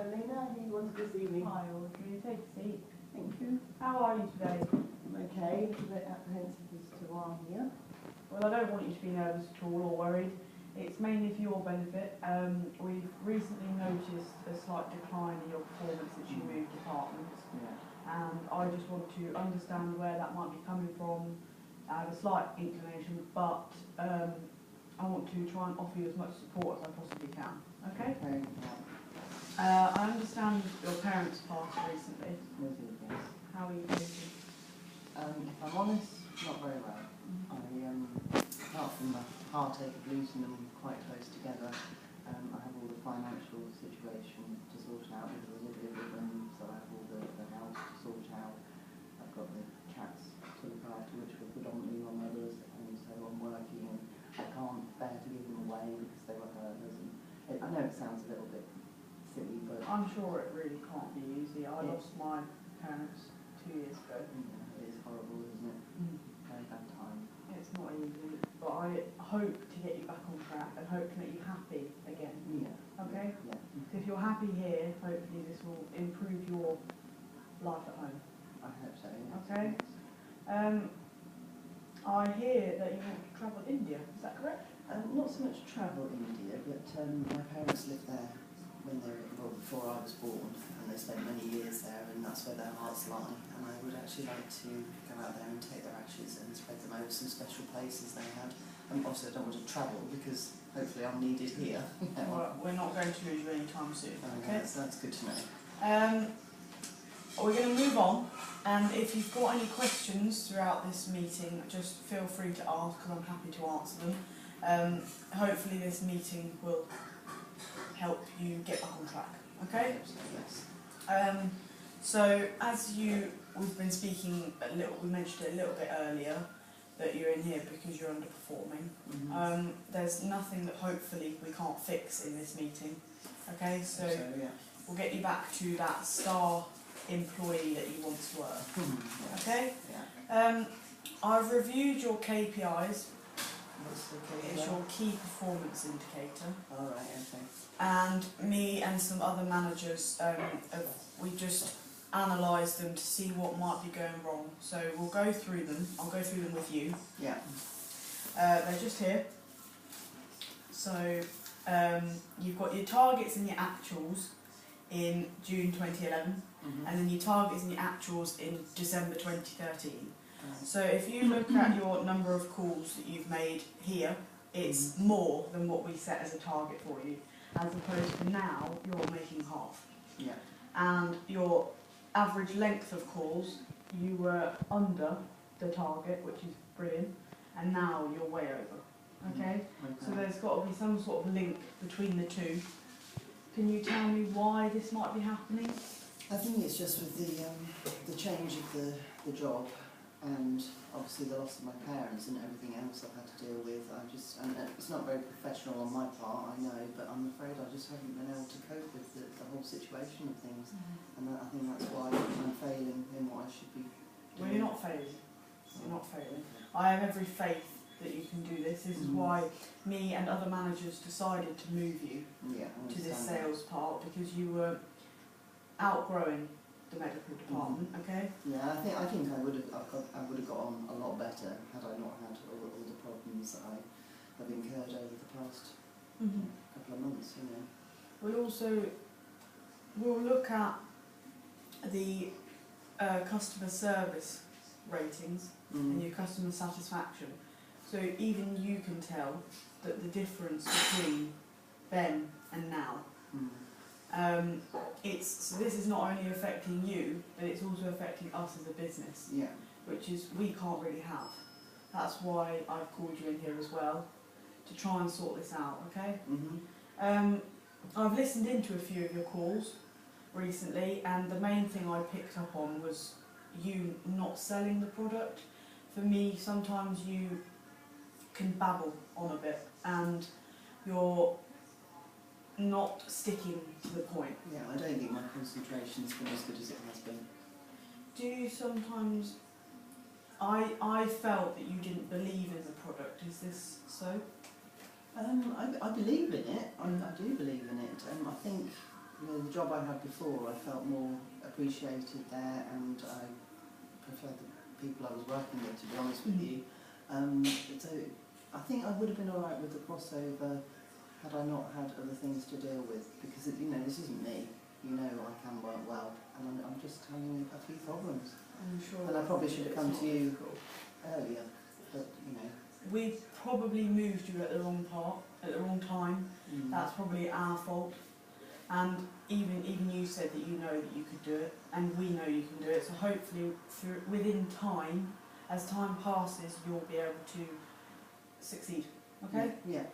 Lena, who wants to see me? Hi Audrey, take a seat. Thank you. How are you today? I'm okay, a bit apprehensive as to why I'm here. Well, I don't want you to be nervous at all or worried. It's mainly for your benefit. We've recently noticed a slight decline in your performance since you moved departments. Yeah. And I just want to understand where that might be coming from. I have a slight inclination, but I want to try and offer you as much support as I possibly can. Okay? Okay, yeah. I understand your parents passed recently. With you, yes. How are you doing? If I'm honest, not very well. Apart from the heartache of losing them quite close together, I have all the financial situation to sort out because I live with them, so I have all the house to sort out. I've got the cats to look after, which were predominantly my mother's, and so I'm working and I can't bear to give them away because they were hers. And I know it sounds a little bit silly, but I'm sure it really can't be easy. I lost my parents 2 years ago. it is horrible, isn't it? Very bad time. It's not easy, but I hope to get you back on track and hope to make you happy again. Yeah. Okay? Yeah. So if you're happy here, hopefully this will improve your life at home. I hope so, yes. Okay. Yes. I hear that you want to travel to India, is that correct? Not so much travel India, but my parents lived there when they were, before I was born, and they spent many years there, and that's where their hearts lie. And I would actually like to go out there and take their ashes and spread them over some special places they had. And obviously I don't want to travel because hopefully I'm needed here. Well, we're not going to lose you anytime soon, okay? That's good to know. We're going to move on, and if you've got any questions throughout this meeting, just feel free to ask because I'm happy to answer them. Hopefully this meeting will help you get back on track, okay? Yes. So as we've been speaking we mentioned it a little bit earlier, that you're in here because you're underperforming. Mm-hmm. There's nothing that hopefully we can't fix in this meeting, okay? So yeah. we'll get you back to that star employee that you once were, Yes. okay? Yeah. I've reviewed your KPIs. What's the case? It's your key performance indicator. All right. Okay. And me and some other managers, we just analysed them to see what might be going wrong. So we'll go through them. I'll go through them with you. Yeah. They're just here. So you've got your targets and your actuals in June 2011, and then your targets and your actuals in December 2013. So if you look at your number of calls that you've made here, it's more than what we set as a target for you, as opposed to now you're making half. Yeah. And your average length of calls, you were under the target, which is brilliant, and now you're way over. Okay? So there's got to be some sort of link between the two. Can you tell me why this might be happening? I think it's just with the change of the job, and obviously the loss of my parents and everything else I've had to deal with. And it's not very professional on my part, I know, but I'm afraid I just haven't been able to cope with the whole situation of things. And I think that's why I'm failing in what I should be doing. Well, you're not failing. You're not failing. I have every faith that you can do this. This is why me and other managers decided to move you to this sales part, because you were outgrowing the medical department. Okay. Yeah, I think I would have got on a lot better had I not had all the problems that I have incurred over the past couple of months. We'll look at the customer service ratings and your customer satisfaction. So even you can tell that the difference between then and now. So this is not only affecting you, but it's also affecting us as a business, which is we can't really have. That's why I've called you in here as well, to try and sort this out, okay? I've listened into a few of your calls recently, and the main thing I picked up on was you not selling the product. For me, sometimes you can babble on a bit, and you're not sticking to the point. Yeah, I don't think my concentration's been as good as it has been. Do you sometimes... I felt that you didn't believe in the product. Is this so? I believe in it. I do believe in it. I think you know, the job I had before, I felt more appreciated there, and I preferred the people I was working with, to be honest with you. So I think I would have been alright with the crossover had I not had other things to deal with, because you know, this isn't me. You know, I can work well, and I'm just having a few problems. I'm sure. And I probably should have come to you earlier, but you know. We probably moved you at the wrong time. That's probably our fault. And even you said that you know that you could do it, and we know you can do it. So hopefully, within time, as time passes, you'll be able to succeed. Okay? Yeah.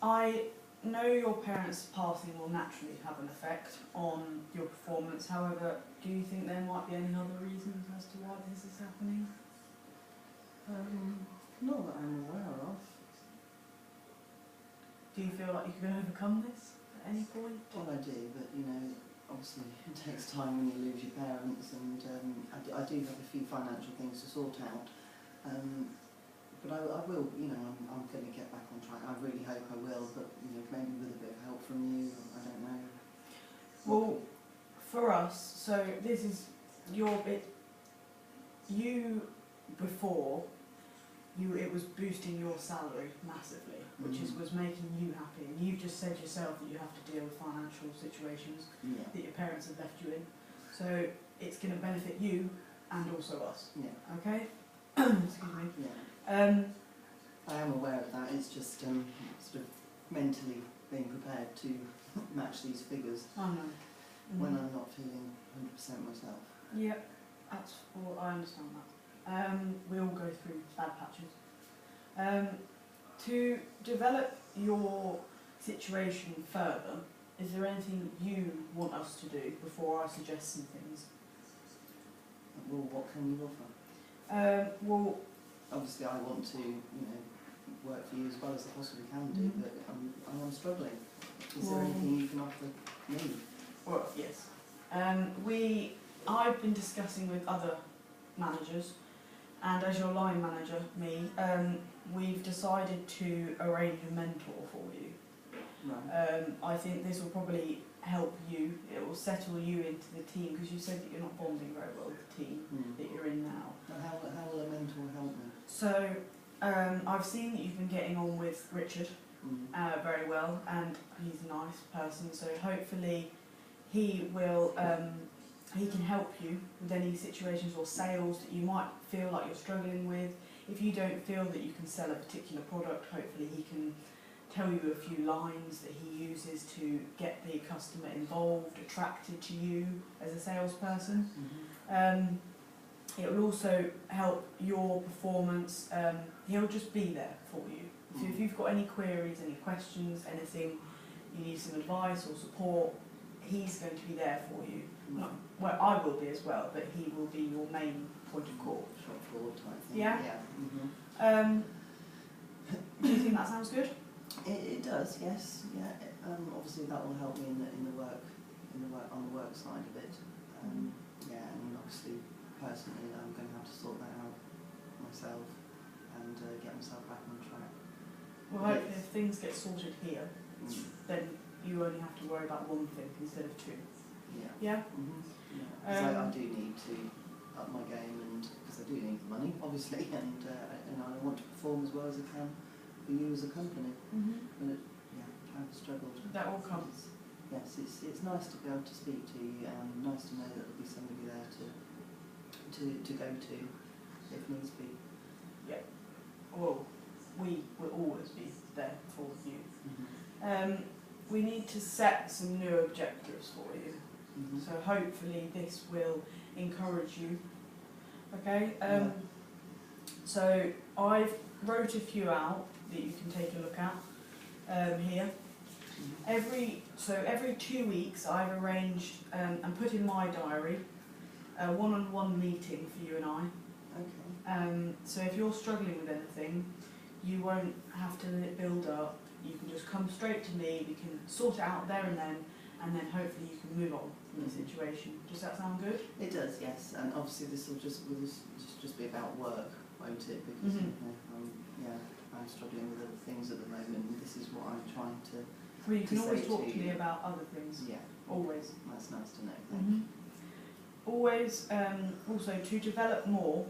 I know your parents' passing will naturally have an effect on your performance. However, do you think there might be any other reasons as to why this is happening? Not that I'm aware of. Do you feel like you can overcome this at any point? Well, I do, but you know, obviously it takes time when you lose your parents, and I do have a few financial things to sort out. But I will, you know, I'm going to get back on track. I really hope I will, but you know, maybe with a bit of help from you, I don't know. Well, for us, so this is your bit. You before. It was boosting your salary massively, which was making you happy. And you've just said yourself that you have to deal with financial situations that your parents have left you in. So it's going to benefit you and also us. Yeah. Okay? Excuse me. Yeah. I am aware of that. It's just sort of mentally being prepared to match these figures when I'm not feeling 100% myself. Yeah, that's all. I understand that. We all go through bad patches. To develop your situation further, is there anything you want us to do before I suggest some things? Well, what can you offer? Well, obviously I want to, you know, work for you as well as I possibly can do, but I am struggling. Is there anything you can offer me? Well, yes. I've been discussing with other managers, and as your line manager, we've decided to arrange a mentor for you. Right. I think this will probably help you. It will settle you into the team, because you said that you're not bonding very well with the team that you're in now. How will a mentor help me? So I've seen that you've been getting on with Richard very well, and he's a nice person. So hopefully he will. He can help you with any situations or sales that you might feel like you're struggling with. If you don't feel that you can sell a particular product, hopefully he can tell you a few lines that he uses to get the customer involved, attracted to you as a salesperson. It will also help your performance. He'll just be there for you. So if you've got any queries, any questions, anything, you need some advice or support, he's going to be there for you. Well, I will be as well, but he will be your main point of call. Shop floor type thing. Yeah? Do you think that sounds good? It does, yes. Yeah. Obviously that will help me in the work on the work side of it. Yeah, and obviously personally I'm going to have to sort that out myself and get myself back on track. Well, hopefully if things get sorted here, then you only have to worry about one thing instead of two. Yeah. Yeah? Because I do need to up my game, and because I do need the money, obviously, and I want to perform as well as I can for you as a company. But I've struggled. That all comes. Yes, it's nice to be able to speak to you, and nice to know that there'll be somebody there to go to if needs be. Yeah. Well, we will always be there for you. We need to set some new objectives for you. So hopefully this will encourage you. Okay. So I've wrote a few out that you can take a look at here. Every 2 weeks I've arranged and put in my diary a one-on-one meeting for you and I. Okay. So if you're struggling with anything, you won't have to let it build up. You can just come straight to me. We can sort it out there and then hopefully you can move on from the situation. Does that sound good? It does, yes. And obviously this will just be about work, won't it? Because I'm struggling with other things at the moment, and this is what I'm trying to Well, you can to always say talk to to me you. about other things. Yeah, Always. that's nice to know. Thank you. Always, also to develop more,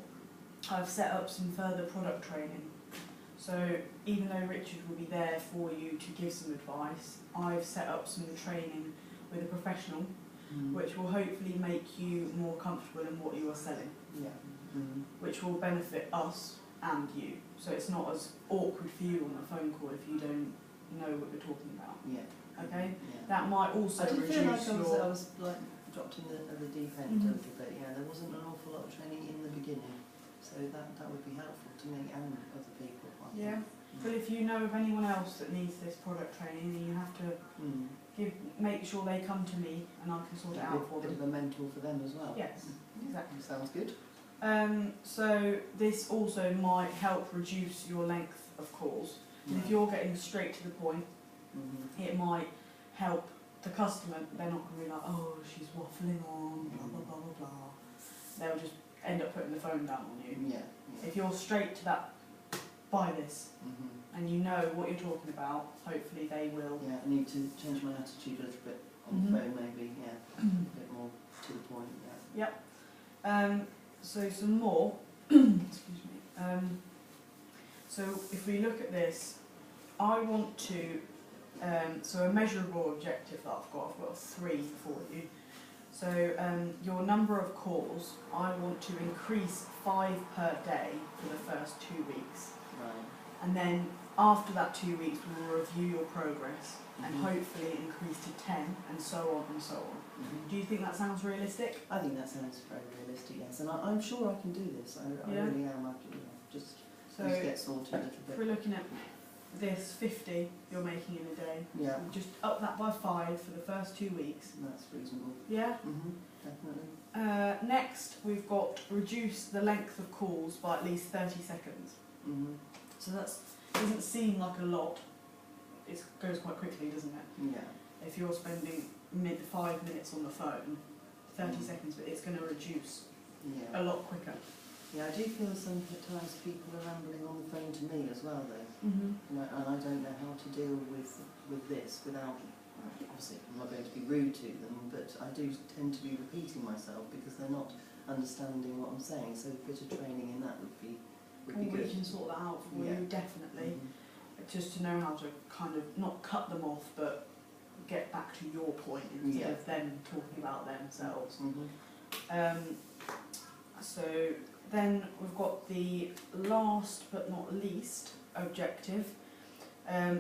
I've set up some further product training. So even though Richard will be there for you to give some advice, I've set up some training with a professional, which will hopefully make you more comfortable in what you are selling, which will benefit us and you. So it's not as awkward for you on a phone call if you don't know what you're talking about. Yeah. Okay? Yeah. That might also I did reduce feel like your... I was like dropped in the deep end a little bit. Yeah, there wasn't an awful lot of training in the beginning, so that would be helpful to me and other people. I think. But if you know of anyone else that needs this product training, then you have to make sure they come to me and I can sort it out for them. A bit of a mentor for them as well. Yes, exactly. Sounds good. So this also might help reduce your length of calls. And if you're getting straight to the point, it might help the customer. They're not going to be like, oh, she's waffling on, blah, blah, blah, blah, blah. They'll just end up putting the phone down on you. Yeah. If you're straight to that, buy this, and you know what you're talking about, hopefully they will. Yeah, I need to change my attitude a little bit on the phone maybe, a bit more to the point, Yep. So some more, excuse me, so if we look at this, I want to, so a measurable objective that I've got 3 for you. So your number of calls, I want to increase 5 per day for the first 2 weeks. Right. And then after that 2 weeks, we will review your progress and hopefully increase to 10 and so on and so on. Do you think that sounds realistic? I think that sounds very realistic, yes. And I'm sure I can do this. I really am. Just get sorted a little bit. If we're looking at this 50 you're making in a day, Yeah. just up that by 5 for the first 2 weeks. That's reasonable. Yeah? Definitely. Next, we've got reduce the length of calls by at least 30 seconds. So that doesn't seem like a lot. It goes quite quickly, doesn't it? Yeah. If you're spending 5 minutes on the phone, 30 seconds, but it's going to reduce a lot quicker. Yeah, I do feel sometimes people are rambling on the phone to me as well, though. And I don't know how to deal with this without, obviously I'm not going to be rude to them, but I do tend to be repeating myself because they're not understanding what I'm saying, so a bit of training in that would be good. We can sort that out for you, definitely. Just to know how to kind of, not cut them off, but get back to your point instead of them talking about themselves. So then we've got the last but not least objective,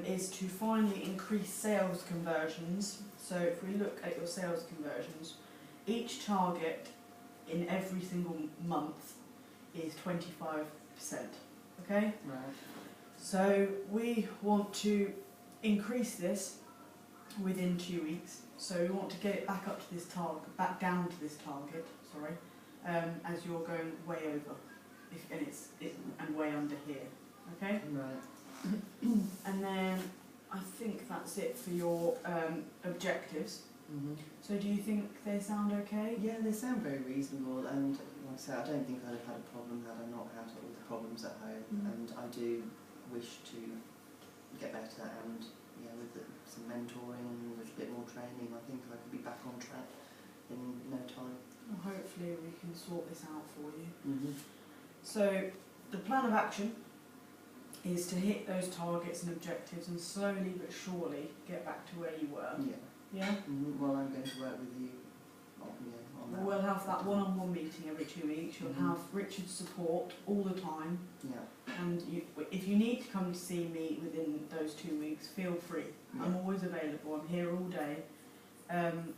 is to finally increase sales conversions. So if we look at your sales conversions, each target in every single month is 25%. Okay? Right. So we want to increase this within 2 weeks. So we want to get it back up to this target, back down to this target. Sorry, as you're going way over, and way under here. Okay. Right. And then I think that's it for your objectives. So do you think they sound okay? Yeah, they sound very reasonable, and like I say, I don't think I'd have had a problem had I not had all the problems at home, and I do wish to get better, and with some mentoring and a little bit more training, I think I could be back on track in no time. Well, hopefully we can sort this out for you. So the plan of action is to hit those targets and objectives and slowly but surely get back to where you were. Yeah? Well, I'm going to work with you on that. We'll have that one-on-one meeting every 2 weeks. You'll have Richard's support all the time. And if you need to come to see me within those 2 weeks, feel free. I'm always available. I'm here all day. And